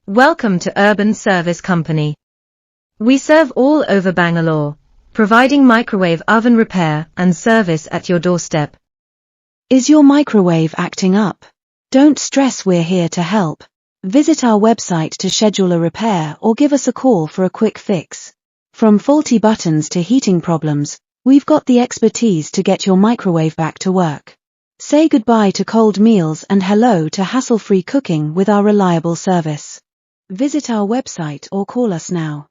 Welcome to Urban Service Company. We serve all over Bangalore, providing microwave oven repair and service at your doorstep. Is your microwave acting up? Don't stress, we're here to help. Visit our website to schedule a repair or give us a call for a quick fix. From faulty buttons to heating problems, we've got the expertise to get your microwave back to work. Say goodbye to cold meals and hello to hassle-free cooking with our reliable service. Visit our website or call us now.